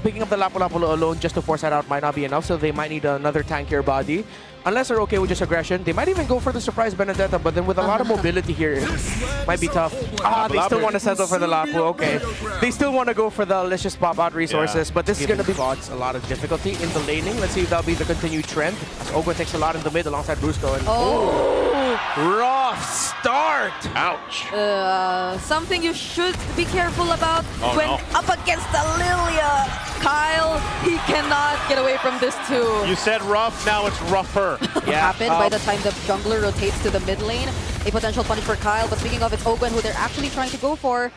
picking up the Lapu-Lapu alone just to force that out might not be enough, so they might need another tankier body. Unless they're okay with just aggression, they might even go for the surprise Benedetta, but then with a lot of mobility here, it might be tough. They still want to settle for the Lapu, okay. They still want to go for the let's just pop out resources, but this is going to be a lot of difficulty in the laning. Let's see if that'll be the continued trend. As Ogwen takes a lot in the mid alongside Brusco. And rough start! Ouch. Something you should be careful about when up against the Lilia. Kyle, he cannot get away from this too. You said rough, now it's rougher. Happened by the time the jungler rotates to the mid lane. A potential punish for Kyle, but speaking of, it's Ogwen who they're actually trying to go for.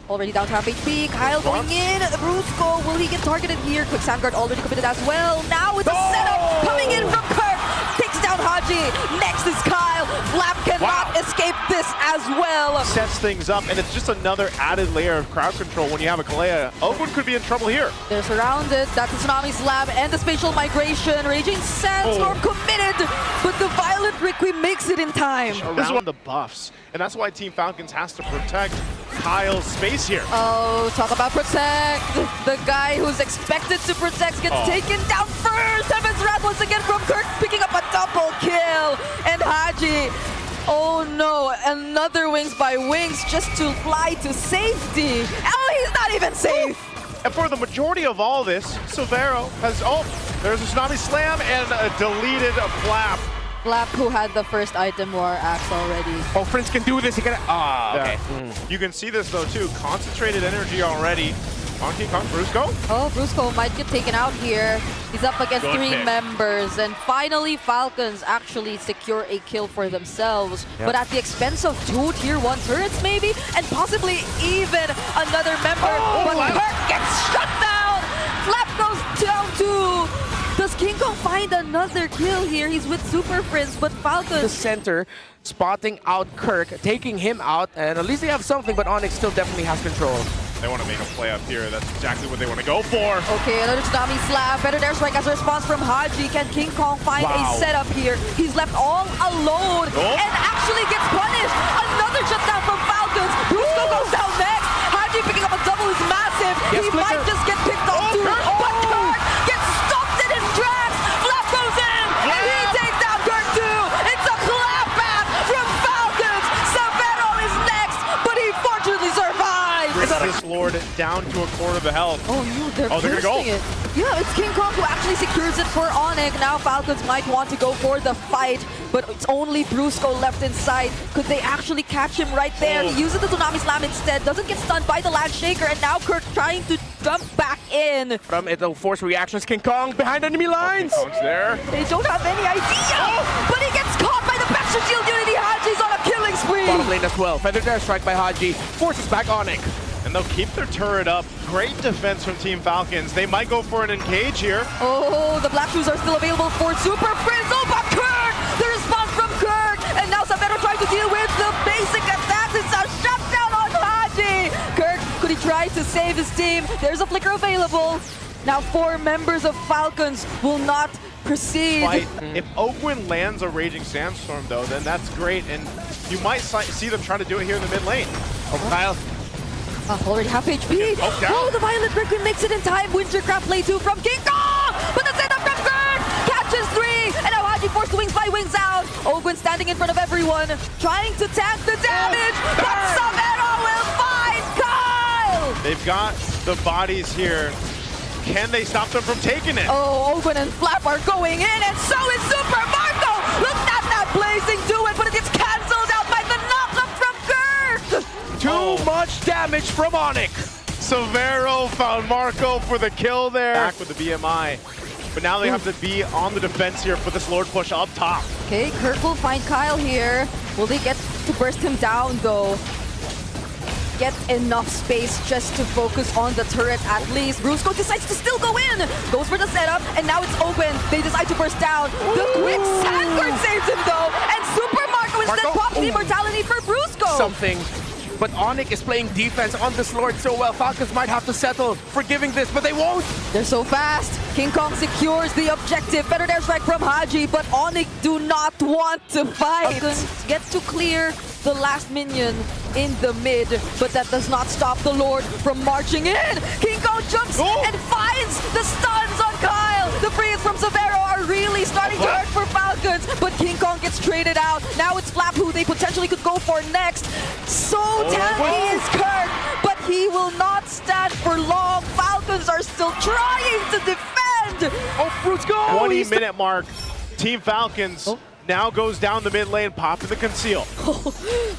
Already down to half HP. Kyle going in. Brusco, will he get targeted here? Quick Sandguard already committed as well. Now it's a setup coming in from Kirk. Takes down Haji. Next is Kyle. Flap cannot escape this as well. Sets things up, and it's just another added layer of crowd control when you have a Kalea. Ogwen could be in trouble here. They're surrounded. That's the Tsunami Slab and the Spatial Migration. Raging Sandstorm committed, but the Violet Requiem makes it in time. Around the buffs, and that's why Team Falcons has to protect Kyle's space here. Oh, talk about protect. The guy who's expected to protect gets taken down first. Heaven's Wrath once again from Kirk, picking up a double kill. And Haji, oh no, another Wings by Wings just to fly to safety. Oh, he's not even safe. And for the majority of all this, Silvero has, there's a Tsunami Slam and a deleted Flap. Flap, who had the first item war axe already. Oh, Prince can do this. He can. Okay. You can see this though too. Concentrated energy already. On King Kong, Brusco. Oh, Brusco might get taken out here. He's up against three members. And finally, Falcons actually secure a kill for themselves. But at the expense of 2 tier 1 turrets maybe, and possibly even another member. But Kirk gets shut down. Flap goes down too. Does King Kong find another kill here? He's with Super Prince, but Falcons... The center, spotting out Kirk, taking him out, and at least they have something, but ONIC still definitely has control. They want to make a play up here. That's exactly what they want to go for. Okay, another Tsunami Slab. Better Dare Strike as a response from Haji. Can King Kong find a setup here? He's left all alone and actually gets punished. Another shutdown from Falcons. Brusco goes down next. Haji picking up a double is massive. He might just get picked off too. But Kirk gets stopped in his tracks. Flap goes in. And he takes down Kirk too. It's a clap back from Falcons. Severo is next, but he fortunately survives. This Lord down to a quarter of the health. Oh no, they're gonna go. it. Yeah, it's King Kong who actually secures it for ONIC. Now Falcons might want to go for the fight, but it's only Brusco left inside. Could they actually catch him right there? He uses the Tsunami Slam instead, doesn't get stunned by the Land Shaker, and now Kirk trying to jump back in. From it'll force reactions. King Kong behind enemy lines. King Kong's there. They don't have any idea, but he gets caught by the Baxter Shield Unity. Haji's on a killing spree. Bottom lane as well. Feather Dare Strike by Haji forces back ONIC. And they'll keep their turret up. Great defense from Team Falcons. They might go for an engage here. Oh, the Black Shoes are still available for Super Prince. Oh, but Kirk! The response from Kirk! And now Severo trying to deal with the basic attacks. It's a shutdown on Haji! Kirk, could he try to save his team? There's a flicker available. Now 4 members of Falcons will not proceed. If Ogwen lands a Raging Sandstorm though, then that's great. And you might see them trying to do it here in the mid lane. Oh, Kyle. Already half HP. Oh, the Violet Requiem makes it in time. Wintercraft play 2 from King Kong! But the setup from Kirk! Catches 3! And now Haji forced Wings by Wings out. Ogwen standing in front of everyone, trying to tank the damage. But Severo will find Kyle! They've got the bodies here. Can they stop them from taking it? Oh, Ogwen and Flap are going in, and so is Super Marco! Look at that blazing do it, but it gets cancelled out by the knock-up from Kirk! Too much damage from ONIC. Severo found Marco for the kill there. Back with the BMI. But now they have to be on the defense here for this Lord push up top. Okay, Kirk will find Kyle here. Will they get to burst him down though? Get enough space just to focus on the turret at least. Brusco decides to still go in. Goes for the setup, and now it's open. They decide to burst down. The quick Sandguard saves him though, and Super Marco instead pops the immortality for Brusco. Something. But ONIC is playing defense on this Lord so well. Falcons might have to settle for giving this, but they won't. They're so fast. King Kong secures the objective. Better Dare Strike from Haji, but ONIC do not want to fight. Falcons get to clear the last minion in the mid, but that does not stop the Lord from marching in. King Kong jumps and finds the stuns on Kyle. The freeze from Severo are really starting to hurt for Falcons, but King Kong gets traded out. Now it's Flap who they potentially could go for next. So tanky is Kirk, but he will not stand for long. Falcons are still trying to defend. Oh, Fruits go! 20-minute mark. Team Falcons now goes down the mid lane, popping the conceal.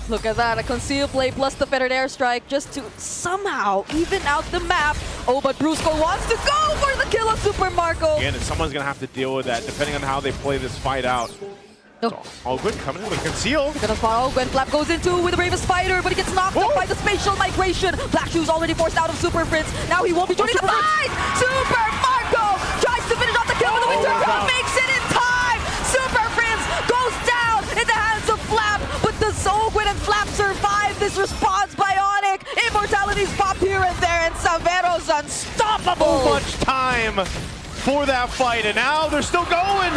Look at that, a conceal play plus the fettered airstrike just to somehow even out the map. Oh, but Brusco wants to go for the kill on Super Marco. Again, and someone's going to have to deal with that, depending on how they play this fight out. Ogwen coming in with conceal. Gonna follow when Flap goes into with the bravest fighter, but he gets knocked up by the spatial migration. Black Shoes already forced out of Super Prince. Now he won't be joining the fight. Super Marco tries to finish off the kill with the winter crown, makes it in time. Super Prince goes down in the hands of Flap, but the Ogwen and Flap survive this response by ONIC. Immortalities pop here and there, and Savero's unstoppable. So much time for that fight, and now they're still going.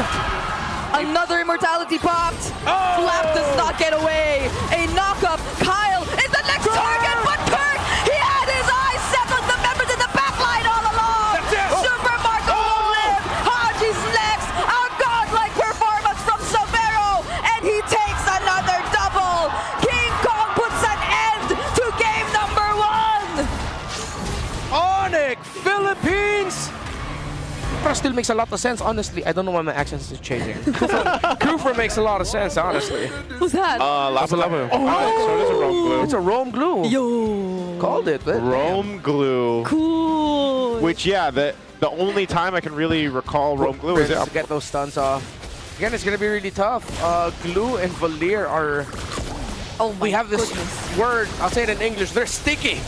Another immortality popped. Flap does not get away. A knockup. Kyle is the next target, but Kirk, he had his eyes set on the members in the backline all along. Super Marco won't live. Haji's next. A godlike performance from Severo, and he takes another double. King Kong puts an end to game number 1. ONIC, Philippines! Kufra still makes a lot of sense, honestly. I don't know why my accent is changing. Kufra makes a lot of sense, honestly. Who's that? Lava. So it is a Rome glue. It's a Rome glue. Yo. Called it. But Rome glue. Cool. Which, yeah, the only time I can really recall Rome glue is to get those stuns off. Again, it's going to be really tough. Glue and Valir are... we have this word, I'll say it in English, they're sticky.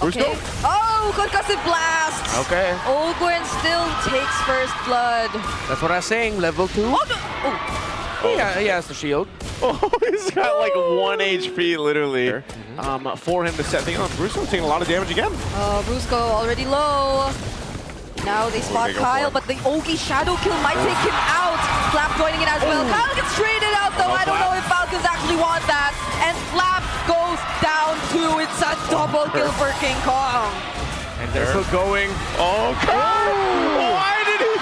Okay. Oh, concussive blast. Okay. Ogwen still takes first blood. That's what I was saying, level 2. Yeah, he has the shield. He's got like 1 HP, literally. For him to set things on. Brusco taking a lot of damage again. Brusco already low. Now they spot Kyle, but the Ogi Shadow Kill might take him out. Flap joining it as well. Kyle gets traded out though. I don't know if Falcons actually want that. And Flap goes down too. It's a double kill for King Kong. And they're still going. Why did he?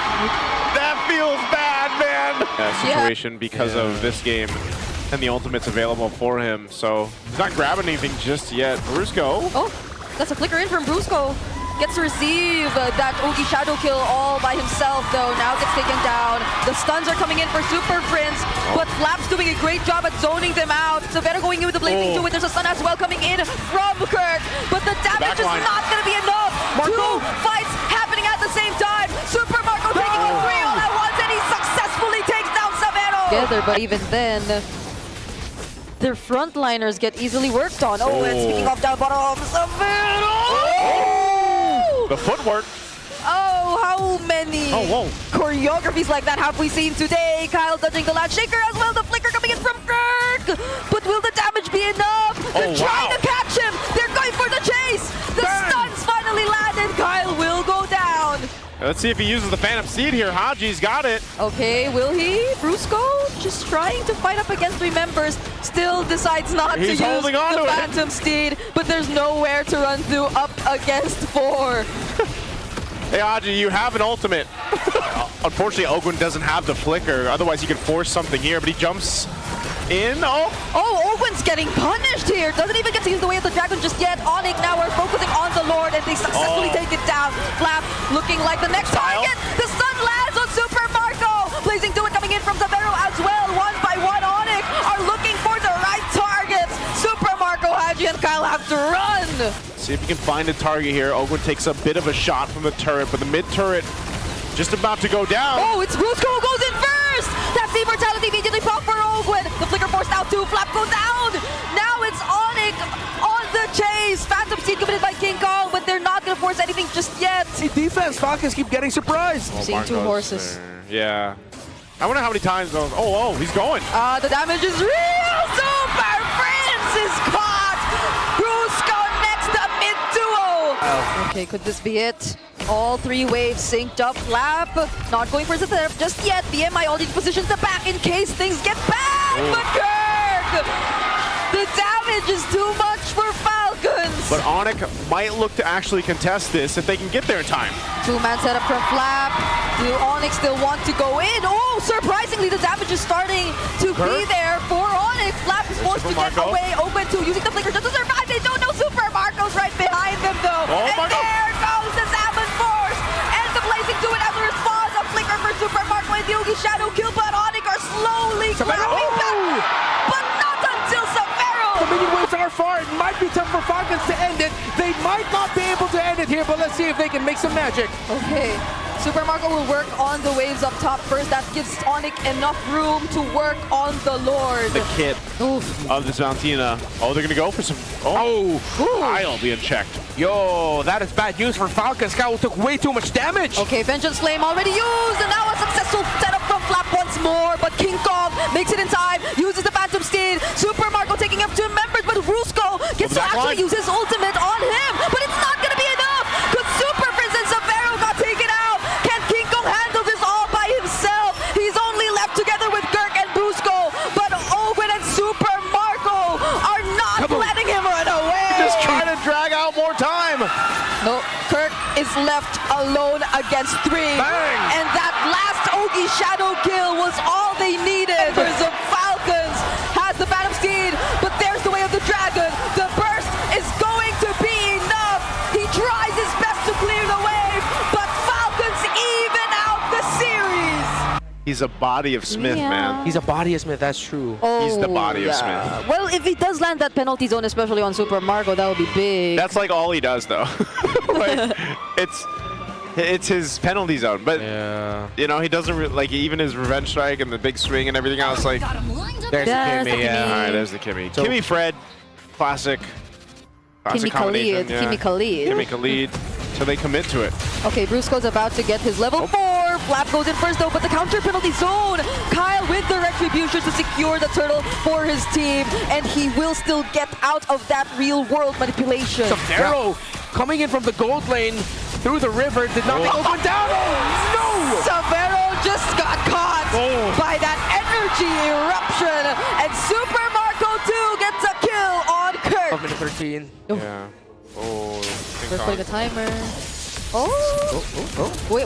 That feels bad, man. Situation because of this game and the ultimates available for him. So he's not grabbing anything just yet. Brusco. Oh, that's a flicker in from Brusco. Gets to receive that Ogi Shadow Kill all by himself, though. Now gets taken down. The stuns are coming in for Super Prince, but Flap's doing a great job at zoning them out. Severo going in with the Blazing 2, there's a stun as well coming in from Kirk, but the damage is not going to be enough. Two fights happening at the same time. Super Marco taking on 3 all at once, and he successfully takes down Severo. Together, but even then, their frontliners get easily worked on. And speaking of down bottom, Severo! The footwork. Oh, how many choreographies like that have we seen today? Kyle dodging the last shaker as well. The flicker coming in from Kirk. But will the damage be enough? They're trying to catch him. They're going for the chase. The stuns finally landed. Kyle will go down. Let's see if he uses the Phantom Seed here. Haji's got it. Okay, will he? Brusco just trying to fight up against 3 members. Still decides not to use the Phantom Steed, but there's nowhere to run through up against 4. Hey, Haji, you have an ultimate. Unfortunately, Ogwen doesn't have the flicker. Otherwise, he could force something here, but he jumps in. Ogwen's getting punished here. Doesn't even get to use the Way of the Dragon just yet. ONIC now are focusing on the Lord, and they successfully take it down. Flap looking like the next target. The stun lands on Super Marco. Blazing 2 coming in from Severo as well. 1 by 1, ONIC are looking for the right targets. Super Marco, Haji, and Kyle have to run. See if you can find a target here. Ogwen takes a bit of a shot from the turret, but the mid turret just about to go down. It's Brusco who goes in first. That's the immortality immediately pop for Ogwen. The flicker forced out too. Flap goes down. Now it's ONIC on the chase. Phantom Seed committed by King Kong, but they're not going to force anything just yet. See, defense, Falcons keep getting surprised. Seeing 2 horses. Yeah. I wonder how many times those. He's going. The damage is real. Super Prince is caught. Brusco next to mid duo. Okay, could this be it? All 3 waves synced up. Flap not going for the setup just yet. The MI already positions the back in case things get bad. But Kirk The damage is too much for Falcons. But ONIC might look to actually contest this if they can get there in time. Two-man setup from Flap. Do ONIC still want to go in? Oh, surprisingly, the damage is starting to be there for ONIC. Flap is forced to get away. Open 2 using the flicker just to survive. They don't know Super Marco's right behind them, though. Oh, and there goes the Salmon Force. And the Blazing to it as a response. A flicker for Super Marco and the Yugi Shadow kill, but ONIC are slowly grabbing back. But not until Severo. The minion waves are far. It might be tough for Falcons to end it. They might not be able to end it here, but let's see if they can make some magic. Okay. Super Marco will work on the waves up top first. That gives ONIC enough room to work on the Lord. The kit of this Valentina. Oh, they're going to go for some... Oh, Kyle being checked. Yo, that is bad news for Falcons. Kyle took way too much damage. Okay, Vengeance Flame already used, and now a successful setup from Flap once more. But King Kong makes it in time, uses the Phantom Steed. Super Marco taking up 2 members, but Rusko gets to actually use his ultimate on him. But it's not going to be enough, because Super Prince and Severo got taken out. Can King Kong handle this all by himself? He's only left together with Kirk and Brusco, but Owen and Super Marco are not letting him run away. Just trying to drag out more time. No, Kirk is left alone against 3. Bang. And that last Ogi Shadow kill was all they needed. The Falcons has the Phantom Steed, but there's the way of the dragon. The burst is going to be enough. He tries his best to clear the wave, but Falcons even out the series. He's a body of Smith, man. He's a body of Smith, that's true. He's the body of Smith. Well, if he does land that penalty zone, especially on Super Marco, that would be big. That's like all he does, though. Like, it's his penalty zone, but you know, he doesn't like even his revenge strike and the big swing and everything else. Like, There's the Kimmy, all right, there's the Kimmy. So, Kimmy Fred, classic Kimmy combination. Khalid. Kimmy Khalid. Kimmy Khalid. So they commit to it. Okay, Brusco's about to get his level 4. Flap goes in first though, but the counter penalty zone. Kyle with the retribution to secure the turtle for his team, and he will still get out of that real world manipulation. Severo coming in from the gold lane through the river did not think open down. Oh no! Severo just got caught by that energy eruption, and Super Marco 2 gets a kill on Kirk. 12:13. Yeah. Oh, Let's play the timer. Wait.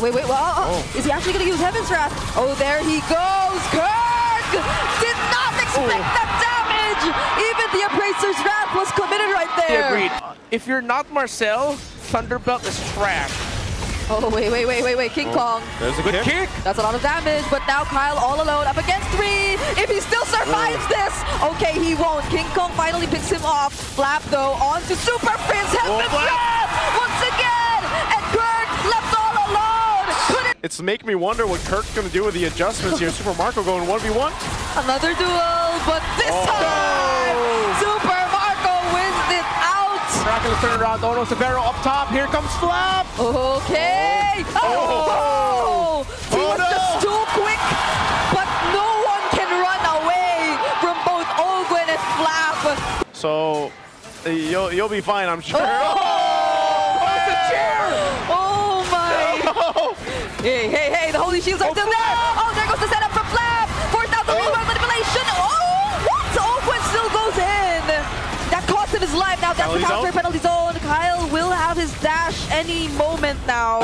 Is he actually going to use Heaven's Wrath? Oh, there he goes. Kirk did not expect that damage. Even the Appraiser's Wrath was committed right there. Agreed. If you're not Marcel, Thunderbelt is trash. Oh, wait. King Kong. There's a Good kick. That's a lot of damage, but now Kyle all alone up against 3. If he still survives this, okay, he won't. King Kong finally picks him off. Flap, though, on to Super Prince. Heaven's Wrath once again, and Kirk left all alone. It's making me wonder what Kirk's going to do with the adjustments here. Super Marco going 1v1. Another duel, but this time, Super Marco wins it out. Miraculous turnaround. Oh no, Severo up top. Here comes Flap. Okay. He was just too quick, but no one can run away from both Ogwen and Flap. So you'll be fine, I'm sure. What's the chair? Oh my! Hey! The holy shields are still there. Oh, there goes the setup from Flap. 4,000 reworld manipulation. Oh, what? Ogwen still goes in. That cost him his life. Now that's the counter penalty zone. Kyle will have his dash any moment now.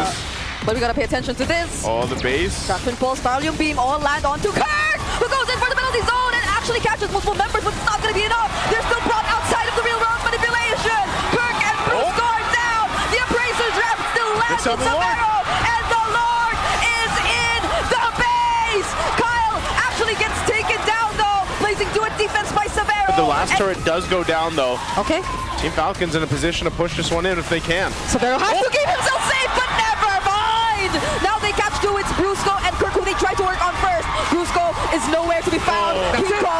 But we gotta pay attention to this. Oh, the base. Traction Pulse, Thallium Beam all land onto Kirk, who goes in for the penalty zone and actually catches multiple members, but it's not gonna be enough. They're still brought outside of the real world manipulation. Kirk and Bruce are down. The Appraiser's Wrath still lands on Severo, and the Lord is in the base. Kyle actually gets taken down though, placing to a defense by Severo. The last turret does go down though. Okay. Team Falcons in a position to push this one in if they can. Severo has to keep himself safe, but never mind. Now they catch two. It's Brusco and Kirk who they try to work on first. Brusco is nowhere to be found. King Kong